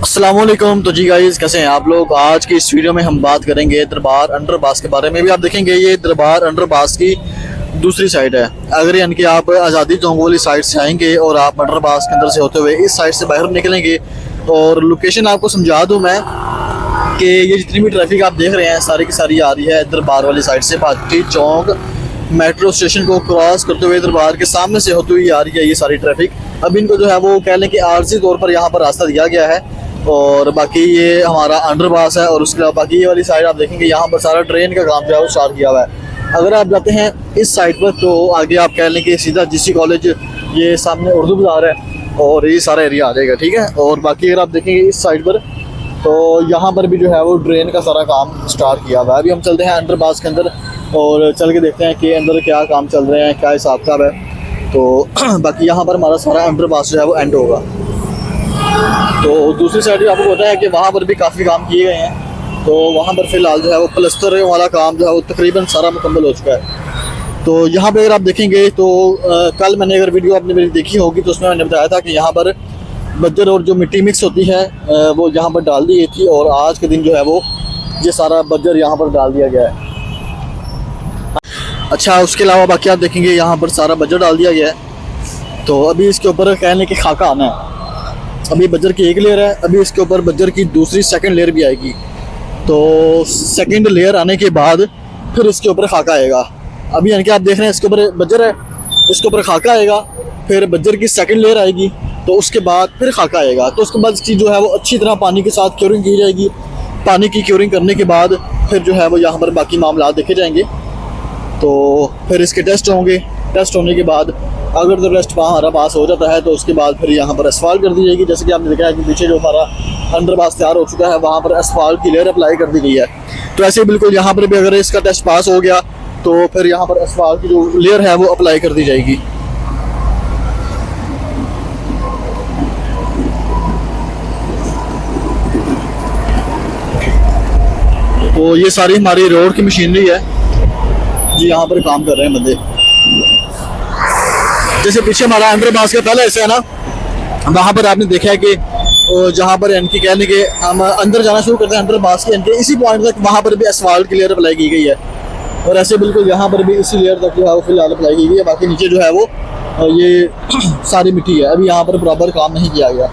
अस्सलामुअलैकुम। तो जी गाइस, कैसे हैं आप लोग। आज की इस वीडियो में हम बात करेंगे दरबार अंडरपास के बारे में। भी आप देखेंगे ये दरबार अंडरपास की दूसरी साइड है। अगर यानी कि आप आज़ादी चौक वाली साइड से आएंगे और आप अंडरपास के अंदर से होते हुए इस साइड से बाहर निकलेंगे, और लोकेशन आपको समझा दूँ मैं कि ये जितनी भी ट्रैफिक आप देख रहे हैं सारी की सारी आ रही है दरबार वाली साइड से। भाटी चौक मेट्रो स्टेशन को क्रॉस करते हुए दरबार के सामने से होती हुई आ रही है ये सारी ट्रैफिक। अब इनको जो है वो कह लें कि आर्जी तौर पर यहाँ पर रास्ता दिया गया है, और बाकी ये हमारा अंडरपास है। और उसके अलावा बाकी ये वाली साइड आप देखेंगे यहाँ पर सारा ट्रेन का काम जो है वो स्टार्ट किया हुआ है। अगर आप जाते हैं इस साइड पर तो आगे आप कह लें कि सीधा जीसी कॉलेज, ये सामने उर्दू बाज़ार है और ये सारा एरिया आ जाएगा, ठीक है। और बाकी अगर आप देखेंगे इस साइड पर तो यहाँ पर भी जो है वो ड्रेन का सारा काम स्टार्ट किया हुआ है। अभी हम चलते हैं अंडरपास के अंदर और चल के देखते हैं कि अंदर क्या काम चल रहे हैं, क्या हिसाब किताब है। तो बाकी यहाँ पर हमारा सारा अंडरपास जो है वो एंड होगा। तो दूसरी साइड भी आपको पता है कि वहाँ पर भी काफ़ी काम किए गए हैं। तो वहाँ पर फ़िलहाल जो है वो प्लस्तर वाला काम जो है वो तकरीबन सारा मुकम्मल हो चुका है। तो यहाँ पे अगर आप देखेंगे तो कल मैंने अगर वीडियो आपने मेरी देखी होगी तो उसमें मैंने बताया था कि यहाँ पर बज्जर और जो मिट्टी मिक्स होती है वो यहाँ पर डाल दी गई थी, और आज के दिन जो है वो ये सारा बज्जर यहाँ पर डाल दिया गया है। अच्छा, उसके अलावा बाकी आप देखेंगे यहाँ पर सारा बज्जर डाल दिया गया है। तो अभी इसके ऊपर कहने की खाका आना है। अभी बज्जर की एक लेयर है, अभी इसके ऊपर बज्जर की दूसरी सेकंड लेयर भी आएगी। तो सेकंड लेयर आने के बाद फिर इसके ऊपर खाका आएगा। अभी यानी कि आप देख रहे हैं इसके ऊपर बज्जर है, इसके ऊपर खाका आएगा, फिर बज्जर की सेकंड लेयर आएगी, तो उसके बाद फिर खाका आएगा। तो उसके बाद इसकी जो है वो अच्छी तरह पानी के साथ क्योरिंग की जाएगी। पानी की क्योरिंग करने के बाद फिर जो है वो यहाँ पर बाकी मामला देखे जाएंगे। तो फिर इसके टेस्ट होंगे, टेस्ट होने के बाद अगर तो टेस्ट हमारा पास हो जाता है तो उसके बाद फिर यहाँ पर असफाल्ट कर दी जाएगी। जैसे कि आपने देखा है कि पीछे जो हमारा अंडरपास तैयार हो चुका है वहाँ पर असफाल्ट की लेयर अप्लाई कर दी गई है। तो ऐसे बिल्कुल यहाँ पर भी अगर इसका टेस्ट पास हो गया तो फिर यहाँ पर असफाल्ट की जो लेयर है वो अप्लाई कर दी जाएगी। तो ये सारी हमारी रोड की मशीनरी है जी, यहाँ पर काम कर रहे हैं बंदे। जैसे पीछे हमारा अंडरपास का पहला हिस्सा है ना, वहाँ पर आपने देखा है कि जहाँ पर इनकी कहने के हम अंदर जाना शुरू करते हैं अंडरपास के इनके इसी पॉइंट तक वहाँ पर भी असफाल्ट की लेयर अप्लाई की गई है, और ऐसे बिल्कुल यहाँ पर भी इसी लेयर तक जो है वो फिलहाल अप्लाई की गई है। बाकी नीचे जो है वो ये सारी मिट्टी है, अभी यहाँ पर बराबर काम नहीं किया गया।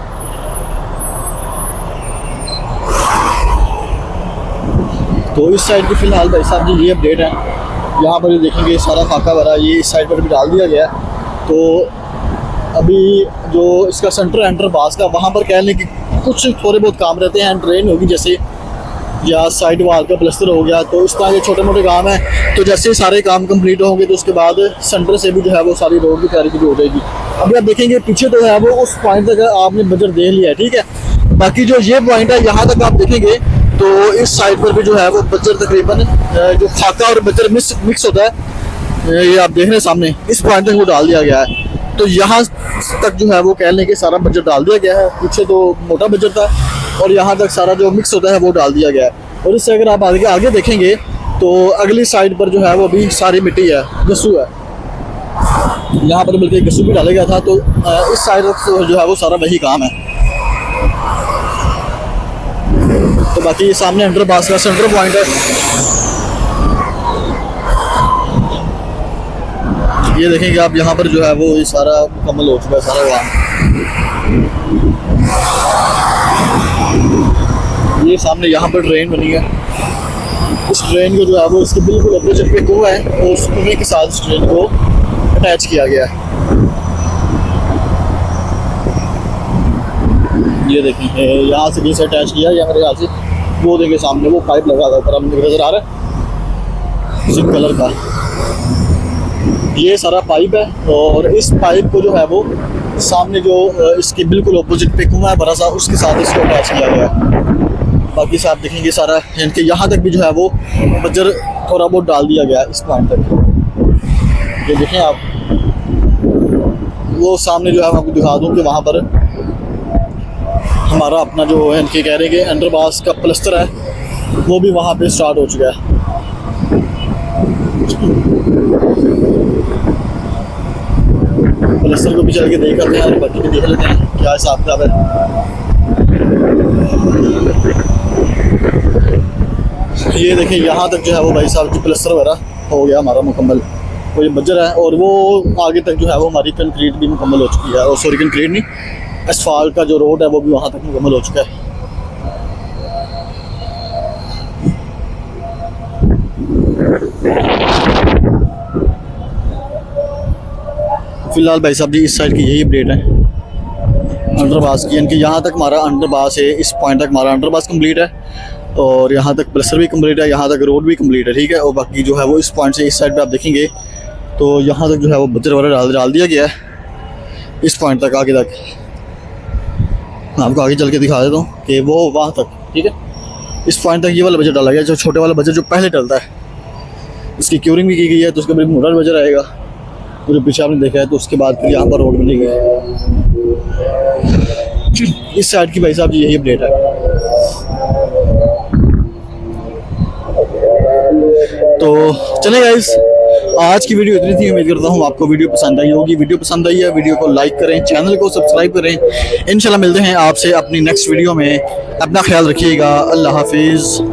तो इस साइड की फ़िलहाल भाई साहब जी ये अपडेट है। यहाँ पर देखेंगे सारा खाका भरा ये इस साइड पर भी डाल दिया गया है। तो अभी जो इसका सेंटर अंडरपास का वहाँ पर कह लें कि कुछ थोड़े बहुत काम रहते हैं, ड्रेन होगी जैसे, या साइड वाल का प्लस्तर हो गया, तो इस तरह के छोटे मोटे काम हैं। तो जैसे सारे काम कंप्लीट होंगे तो उसके बाद सेंटर से भी जो है वो सारी रोड की तैयारी भी हो जाएगी। अभी आप देखेंगे पीछे तो है वो उस पॉइंट तक आपने बजट देख लिया है, ठीक है। बाकी जो ये पॉइंट है यहाँ तक आप देखेंगे तो इस साइड पर भी जो है वो बजर तकरीबन जो खाका और बजर मिक्स होता है, ये आप देख रहे हैं सामने, इस पॉइंट तक वो डाल दिया गया है। तो यहाँ तक जो है वो कह लें कि सारा बजट डाल दिया गया है। पीछे तो मोटा बजट था और यहाँ तक सारा जो मिक्स होता है वो डाल दिया गया है। और इससे अगर आप आगे देखेंगे तो अगली साइड पर जो है वो अभी सारी मिट्टी है, गस्सू है। यहाँ पर बल्कि गस्सू भी डाला गया था। तो इस साइड तक जो है वो सारा वही काम है। तो बाकी ये सामने अंडरपास का सेंटर पॉइंट है, ये देखेंगे आप। यहाँ पर जो है वो ये सारा मुकम्मल हो चुका है सारा काम। ये सामने यहाँ पर ट्रेन बनी है, इस ट्रेन को जो है वो इसके बिल्कुल अपोजिट पे कुआं है और उस कुएं के साथ इस ट्रेन को अटैच किया गया है। ये देखें यहाँ से कैसे अटैच किया, या मेरे ख्याल से वो देखें सामने वो पाइप लगा था ऊपर, आपको नज़र आ रहा है जिंक कलर का, ये सारा पाइप है। और इस पाइप को जो है वो सामने जो इसके बिल्कुल अपोजिट पे कुआं है बड़ा सा, उसके साथ इसको अटैच किया गया है। बाकी से आप देखेंगे सारा इनके यहाँ तक भी जो है वो बजर थोड़ा बहुत डाल दिया गया है इस पॉइंट तक। ये देखें आप, वो सामने जो है मैं आपको दिखा दूँ कि वहाँ पर हमारा अपना जो है इनके कह रहे हैं कि अंडरपास का प्लस्तर है वो भी वहाँ पे स्टार्ट हो चुका है। प्लस्तर को भी चल के देख लेते हैं और बाकी भी देख लेते हैं क्या हिसाब किताब है। ये देखिए यहाँ तक जो है वो भाई साहब जो प्लस्तर वगैरह हो गया हमारा मुकम्मल, वो ये बजर है, और वो आगे तक जो है वो हमारी कंक्रीट भी मुकम्मल हो चुकी है, और सॉरी कंक्रीट नहीं, एसफाल्ट का जो रोड है वो भी वहाँ तक मुकम्मल हो चुका है। फिलहाल भाई साहब जी इस साइड की यही अपडेट है अंडरपास की, यानी कि यहाँ तक हमारा अंडरपास है, इस पॉइंट तक हमारा अंडरपास कंप्लीट है, और यहाँ तक प्लस्तर भी कंप्लीट है, यहाँ तक रोड भी कंप्लीट है, ठीक है। और बाकी जो है वो इस पॉइंट से इस साइड पे आप देखेंगे तो यहाँ तक जो है वो बजर वगैरह डाल दिया गया है, इस पॉइंट तक आगे तक। मैं आपको आगे चल के दिखा देता हूँ कि वो वहाँ तक, ठीक है, इस पॉइंट तक ये वाला बजर डाला गया, जो छोटे वाला बजर जो पहले डलता है उसकी क्यूरिंग भी की गई है, तो उसके बाद मोटर बजर आएगा, तो जो पीछे आपने देखा है, तो उसके बाद फिर यहाँ पर रोड बनी गई है। इस साइड की भाई साहब यही अपडेट है। तो चले गाइस, आज की वीडियो इतनी थी, उम्मीद करता हूँ आपको वीडियो पसंद आई होगी। वीडियो पसंद आई है, वीडियो को लाइक करें, चैनल को सब्सक्राइब करें। इंशाल्लाह मिलते हैं आपसे अपनी नेक्स्ट वीडियो में। अपना ख्याल रखिएगा। अल्लाह हाफिज़।